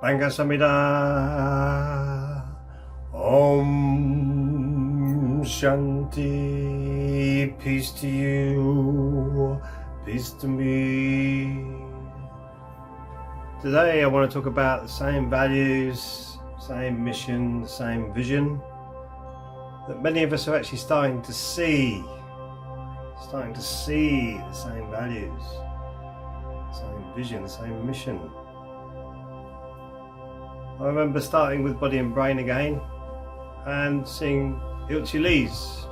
Bangasamida Om Shanti. Peace to you, peace to me. Today I want to talk about the same values, same mission, the same vision that many of us are actually starting to see the same values, same vision, the same mission. I remember starting with Body and Brain again and seeing Ilchi Lee's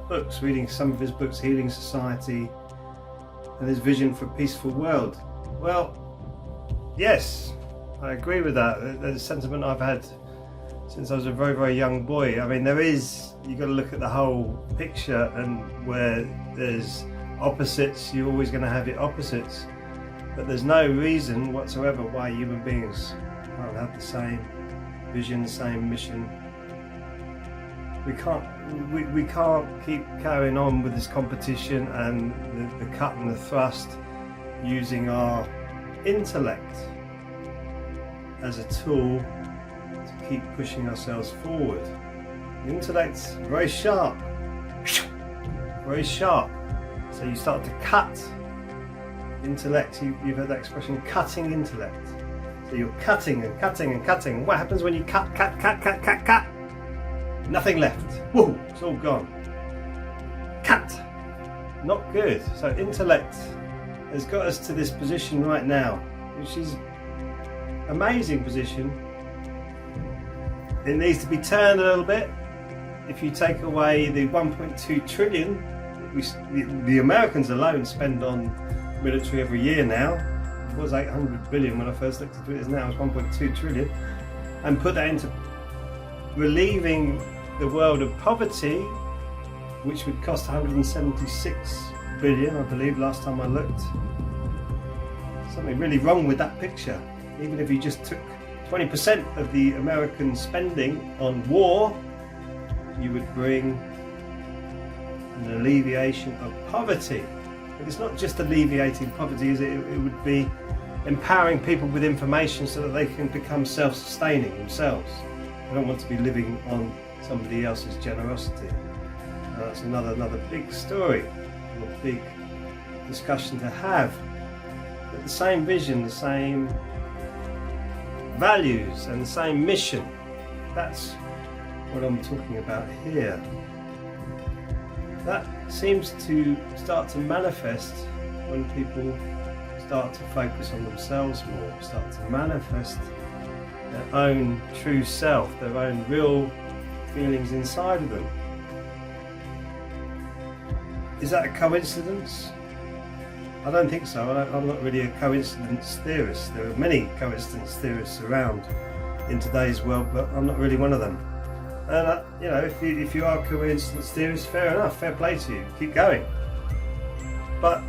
books, reading some of his books, Healing Society and his vision for a peaceful world. Well, yes, I agree with that. The sentiment I've had since I was a very, very young boy. I mean, you've got to look at the whole picture, and where there's opposites, you're always going to have your opposites. But there's no reason whatsoever why human beings can't have the same vision, the same mission. We can't keep carrying on with this competition and the cut and the thrust, using our intellect as a tool to keep pushing ourselves forward. The intellect's very sharp, very sharp. So you start to cut intellect. You've heard that expression, cutting intellect. So you're cutting and cutting and cutting. What happens when you cut? Nothing left. Whoa, it's all gone. Cut. Not good. So intellect has got us to this position right now, which is an amazing position. It needs to be turned a little bit. If you take away the 1.2 trillion the Americans alone spend on military every year now, it was 800 billion when I first looked into it, now it's 1.2 trillion, and put that into relieving the world of poverty, which would cost 176 billion, I believe, last time I looked. Something really wrong with that picture. Even if you just took 20% of the American spending on war, you would bring an alleviation of poverty. But it's not just alleviating poverty, is it? It would be empowering people with information so that they can become self-sustaining themselves. They don't want to be living on somebody else's generosity. That's another big story, and a big discussion to have. But the same vision, the same values and the same mission, that's what I'm talking about here. That seems to start to manifest when people start to focus on themselves more, start to manifest their own true self, their own real feelings inside of them. Is that a coincidence? I don't think so. I'm not really a coincidence theorist. There are many coincidence theorists around in today's world, but I'm not really one of them. And if you are a coincidence theorist, fair enough, fair play to you, keep going. But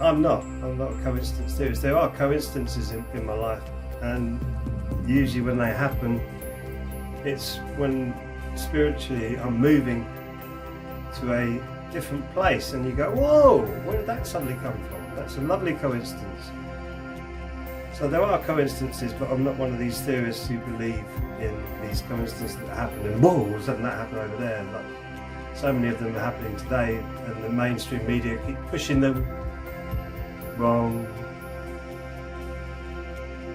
I'm not a coincidence theorist. There are coincidences in my life, and usually when they happen, it's when spiritually I'm moving to a different place, and you go, whoa, where did that suddenly come from? That's a lovely coincidence. So there are coincidences, but I'm not one of these theorists who believe in these coincidences that happen and whoa, doesn't that happen over there? Like, so many of them are happening today, and the mainstream media keep pushing them. Wrong.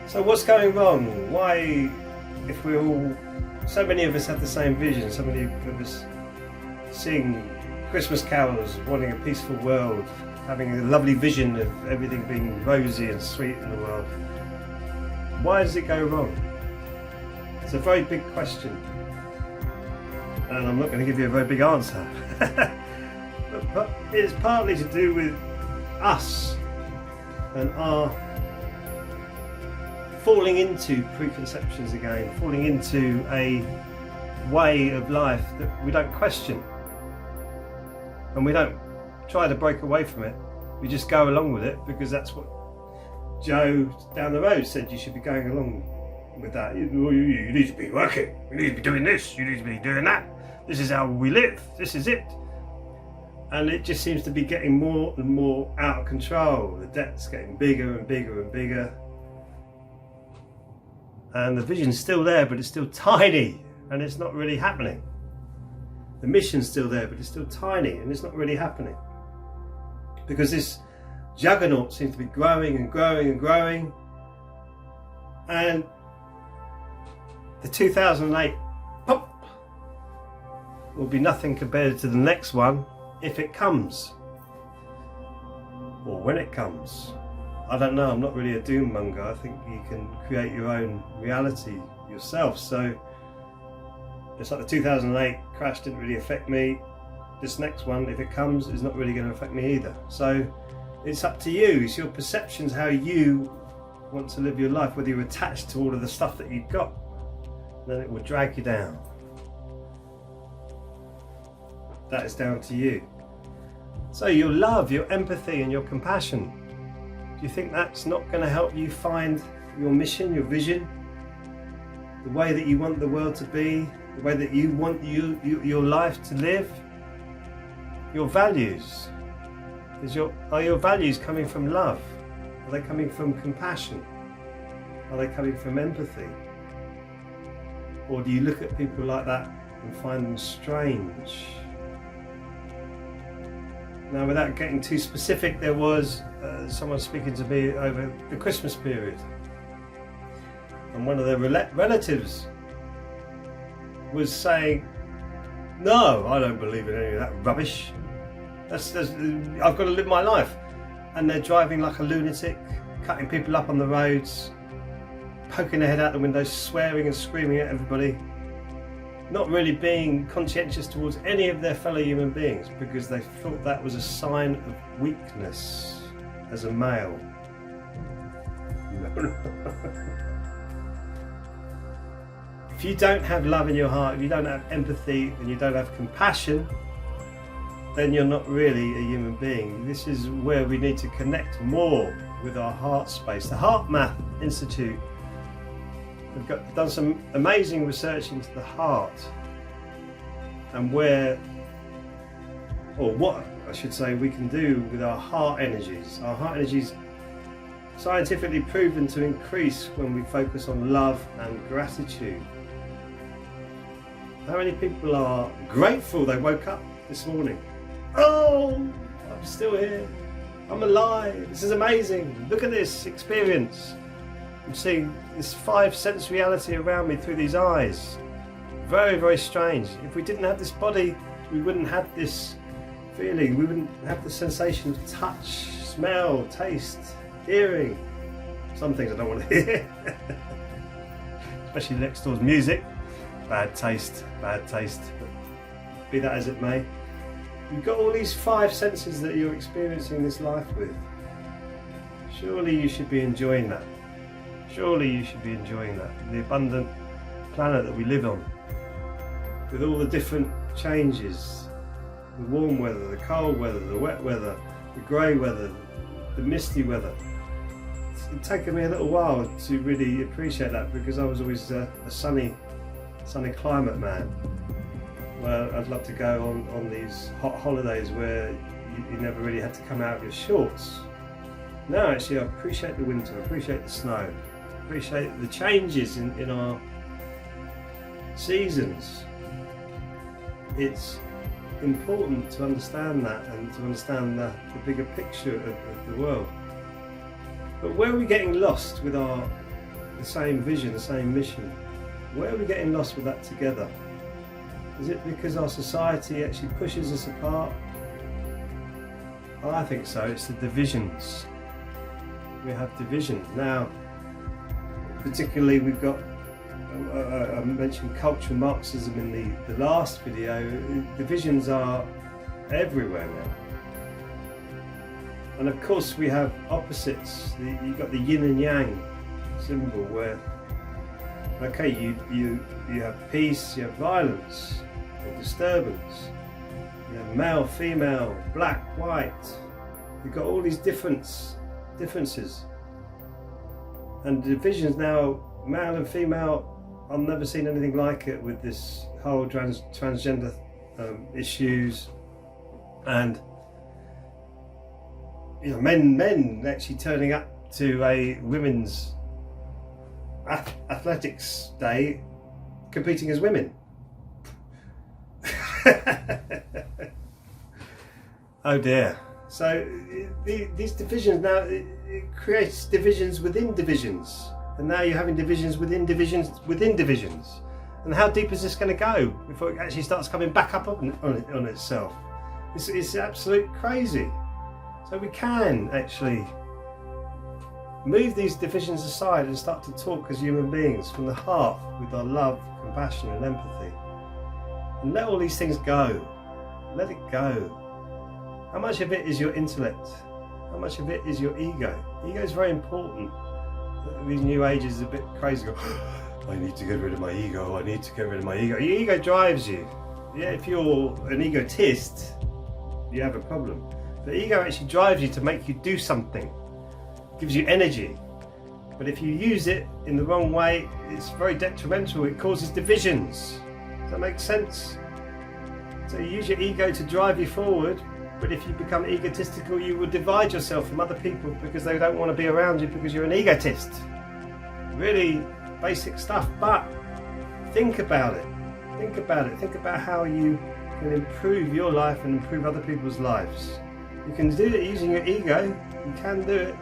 So what's going wrong? Why, if so many of us have the same vision, so many of us sing Christmas carols, wanting a peaceful world, having a lovely vision of everything being rosy and sweet in the world, why does it go wrong? It's a very big question, and I'm not going to give you a very big answer. but it's partly to do with us and our falling into preconceptions again, falling into a way of life that we don't question, and we don't try to break away from it. We just go along with it because that's what Joe down the road said you should be going along with that. You need to be working, you need to be doing this, you need to be doing that, this is how we live, this is it. And it just seems to be getting more and more out of control. The debt's getting bigger and bigger and bigger. and the vision's still there, but it's still tiny, and it's not really happening. The mission's still there, but it's still tiny, and it's not really happening. Because this juggernaut seems to be growing and growing and growing, and the 2008 pop will be nothing compared to the next one, if it comes, or when it comes. I don't know, I'm not really a doom monger. I think you can create your own reality yourself. So it's like the 2008 crash didn't really affect me. This next one, if it comes, is not really going to affect me either. So it's up to you. It's your perceptions, how you want to live your life, whether you're attached to all of the stuff that you've got. Then it will drag you down. That is down to you. So your love, your empathy and your compassion, do you think that's not going to help you find your mission, your vision, the way that you want the world to be, the way that you want your life to live? Your values. Are your values coming from love? Are they coming from compassion? Are they coming from empathy? Or do you look at people like that and find them strange? Now, without getting too specific, there was someone speaking to me over the Christmas period, and one of their relatives was saying, "No, I don't believe in any of that rubbish. I've got to live my life." And they're driving like a lunatic, cutting people up on the roads, poking their head out the windows, swearing and screaming at everybody, not really being conscientious towards any of their fellow human beings, because they thought that was a sign of weakness as a male. If you don't have love in your heart, if you don't have empathy and you don't have compassion, then you're not really a human being. This is where we need to connect more with our heart space. The Heart Math Institute have done some amazing research into the heart and what I should say we can do with our heart energies. Our heart energies scientifically proven to increase when we focus on love and gratitude. How many people are grateful they woke up this morning? Oh, I'm still here. I'm alive. This is amazing. Look at this experience. I'm seeing this 5 sense reality around me through these eyes. Very, very strange. If we didn't have this body, we wouldn't have this feeling. We wouldn't have the sensation of touch, smell, taste, hearing. Some things I don't want to hear. Especially next door's music. Bad taste, bad taste. But be that as it may, you've got all these 5 senses that you're experiencing this life with. Surely you should be enjoying that. Surely you should be enjoying that. The abundant planet that we live on, with all the different changes, the warm weather, the cold weather, the wet weather, the grey weather, the misty weather. It's taken me a little while to really appreciate that, because I was always a sunny climate man. Well, I'd love to go on these hot holidays where you never really had to come out of your shorts. Now actually I appreciate the winter, I appreciate the snow, I appreciate the changes in our seasons. It's important to understand that and to understand the bigger picture of the world. But where are we getting lost with the same vision, the same mission? Where are we getting lost with that together? Is it because our society actually pushes us apart? I think so. It's the divisions. We have divisions. Now, particularly we've got, I mentioned cultural Marxism in the last video. Divisions are everywhere now. And of course we have opposites. You've got the yin and yang symbol where, okay, you have peace, you have violence or disturbance, you have male, female, black, white. You've got all these differences. And divisions now, male and female, I've never seen anything like it with this whole transgender issues, and men actually turning up to a women's athletics day competing as women. Oh dear. So these divisions now, it creates divisions within divisions, and now you're having divisions within divisions within divisions. And how deep is this going to go before it actually starts coming back up on itself? It's absolute crazy. So we can actually move these divisions aside and start to talk as human beings from the heart with our love, compassion and empathy. And let all these things go. Let it go. How much of it is your intellect? How much of it is your ego? Ego is very important. These new ages is a bit crazy. I need to get rid of my ego. I need to get rid of my ego. Your ego drives you. Yeah, if you're an egotist, you have a problem. The ego actually drives you to make you do something. Gives you energy. But if you use it in the wrong way, it's very detrimental. It causes divisions. Does that make sense? So you use your ego to drive you forward, but if you become egotistical, you will divide yourself from other people because they don't want to be around you because you're an egotist. Really basic stuff, but think about it. Think about it. Think about how you can improve your life and improve other people's lives. You can do it using your ego. You can do it.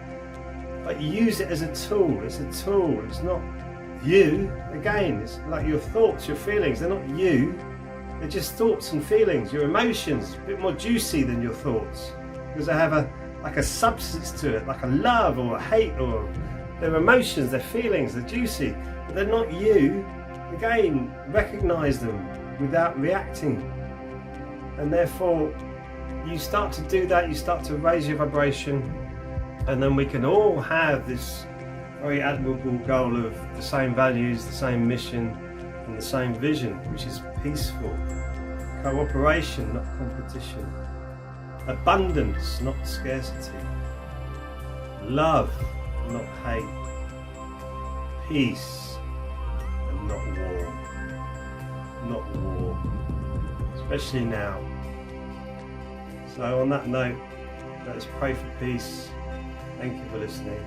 But use it as a tool. It's a tool. It's not you. Again, it's like your thoughts, your feelings. They're not you. They're just thoughts and feelings. Your emotions, a bit more juicy than your thoughts, because they have a substance to it, like a love or a hate, or they're emotions, they're feelings, they're juicy, but they're not you. Again, recognize them without reacting, and therefore you start to do that. You start to raise your vibration. And then we can all have this very admirable goal of the same values, the same mission, and the same vision, which is peaceful. Cooperation, not competition. Abundance, not scarcity. Love, not hate. Peace, and not war. Not war. Especially now. So on that note, let us pray for peace. Thank you for listening.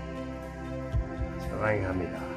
Sarang Hamida.